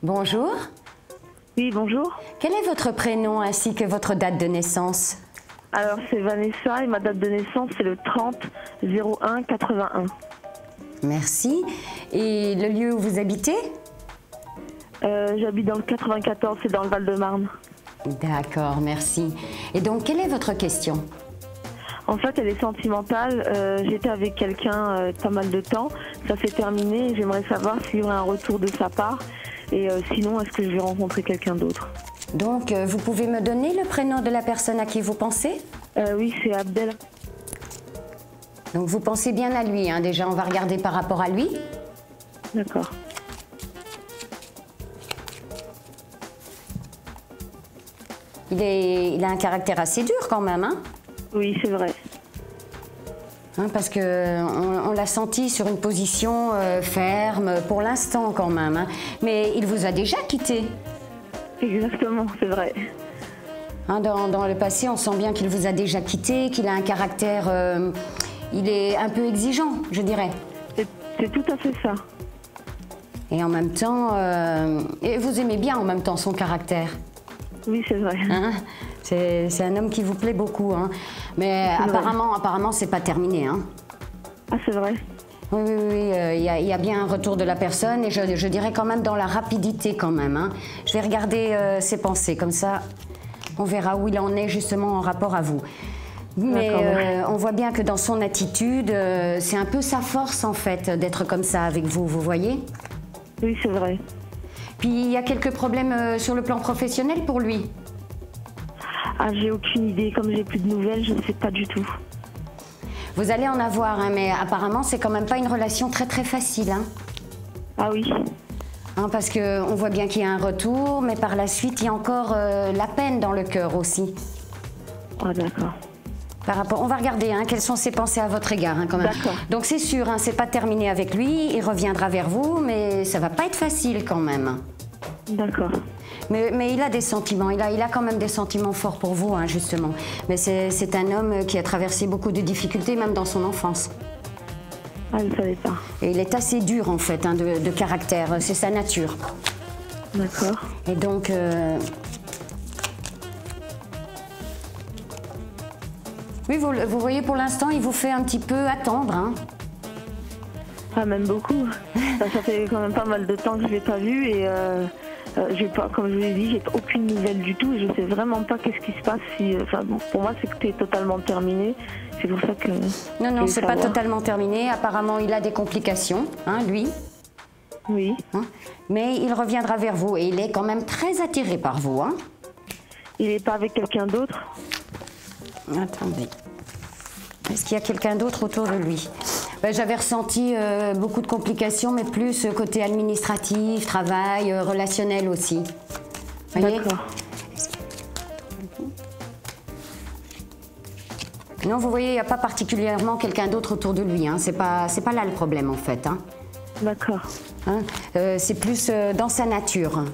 Bonjour. Oui, bonjour. Quel est votre prénom ainsi que votre date de naissance? Alors, c'est Vanessa et ma date de naissance, c'est le 30-01-81. Merci. Et le lieu où vous habitez? J'habite dans le 94, c'est dans le Val-de-Marne. D'accord, merci. Et donc, quelle est votre question? En fait, elle est sentimentale. J'étais avec quelqu'un pas mal de temps. Ça s'est terminé. J'aimerais savoir s'il y aurait un retour de sa part. Et sinon, est-ce que je vais rencontrer quelqu'un d'autre? Donc, vous pouvez me donner le prénom de la personne à qui vous pensez? Oui, c'est Abdel. Donc, vous pensez bien à lui, hein. Déjà, on va regarder par rapport à lui. D'accord. Il a un caractère assez dur quand même, hein? Oui, c'est vrai. Hein, parce qu'on l'a senti sur une position ferme pour l'instant quand même, hein. Mais il vous a déjà quitté. Exactement, c'est vrai. Hein, dans le passé, on sent bien qu'il vous a déjà quitté, qu'il a un caractère... il est un peu exigeant, je dirais. C'est tout à fait ça. Et en même temps... et vous aimez bien en même temps son caractère. Oui, c'est vrai. Hein, c'est un homme qui vous plaît beaucoup, hein. Mais apparemment, c'est pas terminé, hein. Ah, c'est vrai. Oui, il y a bien un retour de la personne et je dirais quand même dans la rapidité quand même, hein. Je vais regarder ses pensées, comme ça on verra où il en est justement en rapport à vous. Mais on voit bien que dans son attitude, c'est un peu sa force en fait d'être comme ça avec vous, vous voyez? Oui, c'est vrai. Puis il y a quelques problèmes sur le plan professionnel pour lui? Ah, j'ai aucune idée. Comme j'ai plus de nouvelles, je ne sais pas du tout. Vous allez en avoir, hein, mais apparemment c'est quand même pas une relation très facile, hein. Ah oui. Hein, parce qu'on voit bien qu'il y a un retour, mais par la suite il y a encore la peine dans le cœur aussi. Ah, d'accord. On va regarder hein, quelles sont ses pensées à votre égard, hein, quand même. D'accord. Donc c'est sûr, hein, c'est pas terminé avec lui, il reviendra vers vous, mais ça va pas être facile quand même. D'accord. Mais il a des sentiments, il a quand même des sentiments forts pour vous, hein, justement. Mais c'est un homme qui a traversé beaucoup de difficultés, même dans son enfance. Ah, je ne savais pas. Et il est assez dur, en fait, hein, de caractère, c'est sa nature. D'accord. Et donc... Oui, vous voyez, pour l'instant, il vous fait un petit peu attendre, hein. Ah, même beaucoup. Ça fait quand même pas mal de temps que je ne l'ai pas vu et j'ai pas, comme je vous l'ai dit, j'ai aucune nouvelle du tout. Je ne sais vraiment pas qu'est-ce qui se passe. Bon, pour moi, c'est que c'est totalement terminé. C'est pour ça que... Non, c'est pas totalement terminé. Apparemment, il a des complications, hein, lui. Oui. Hein, mais il reviendra vers vous et il est quand même très attiré par vous, hein. Il n'est pas avec quelqu'un d'autre? Attendez. Est-ce qu'il y a quelqu'un d'autre autour de lui? J'avais ressenti beaucoup de complications, mais plus côté administratif, travail, relationnel aussi. D'accord. Non, vous voyez, il n'y a pas particulièrement quelqu'un d'autre autour de lui, hein. C'est pas là le problème, en fait, hein. D'accord. Hein, c'est plus dans sa nature.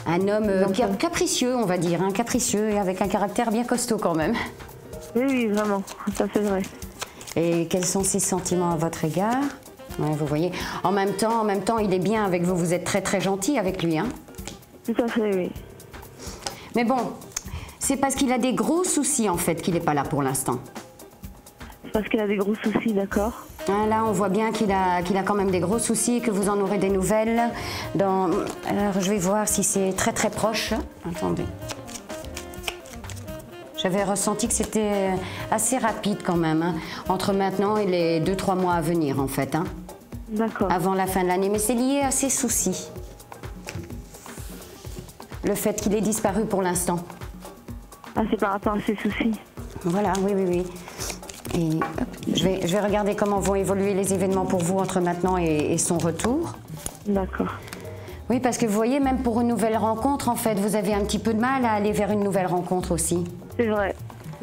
Un homme capricieux, on va dire, hein, capricieux et avec un caractère bien costaud quand même. Oui, vraiment, ça c'est vrai. Et quels sont ses sentiments à votre égard? Ouais, vous voyez, en même temps, il est bien avec vous. Vous êtes très gentil avec lui, hein? Tout à fait, oui. Mais bon, c'est parce qu'il a des gros soucis, en fait, qu'il n'est pas là pour l'instant. Parce qu'il a des gros soucis, d'accord. Hein, là, on voit bien qu'il a quand même des gros soucis et que vous en aurez des nouvelles. Alors, je vais voir si c'est très proche. Attendez. J'avais ressenti que c'était assez rapide quand même, hein, entre maintenant et les 2-3 mois à venir, en fait, hein. D'accord. Avant la fin de l'année. Mais c'est lié à ses soucis. Le fait qu'il ait disparu pour l'instant. Ah, c'est par rapport à ses soucis. Voilà, oui. Et hop, je vais regarder comment vont évoluer les événements pour vous entre maintenant et son retour. D'accord. Oui, parce que vous voyez, même pour une nouvelle rencontre, en fait, vous avez un petit peu de mal à aller vers une nouvelle rencontre aussi. C'est vrai.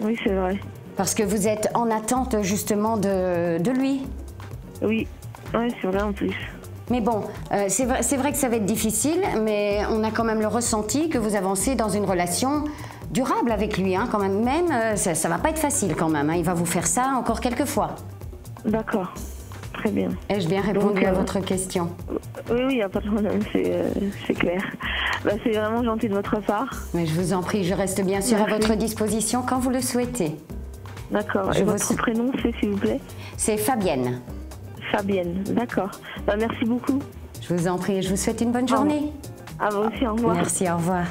Oui, c'est vrai. Parce que vous êtes en attente, justement, de lui. Oui, c'est vrai en plus. Mais bon, c'est vrai que ça va être difficile, mais on a quand même le ressenti que vous avancez dans une relation durable avec lui, hein, quand même. Ça va pas être facile quand même, hein. Il va vous faire ça encore quelques fois. D'accord. Très très bien. Ai-je bien répondu à votre question? Oui, il n'y a pas de problème, c'est clair. Bah, c'est vraiment gentil de votre part. Mais je vous en prie, je reste bien sûr à votre disposition quand vous le souhaitez. D'accord. Et votre prénom, c'est s'il vous plaît? C'est Fabienne. Fabienne, d'accord. Bah, merci beaucoup. Je vous en prie, je vous souhaite une bonne journée. À vous aussi, au revoir. Merci, au revoir.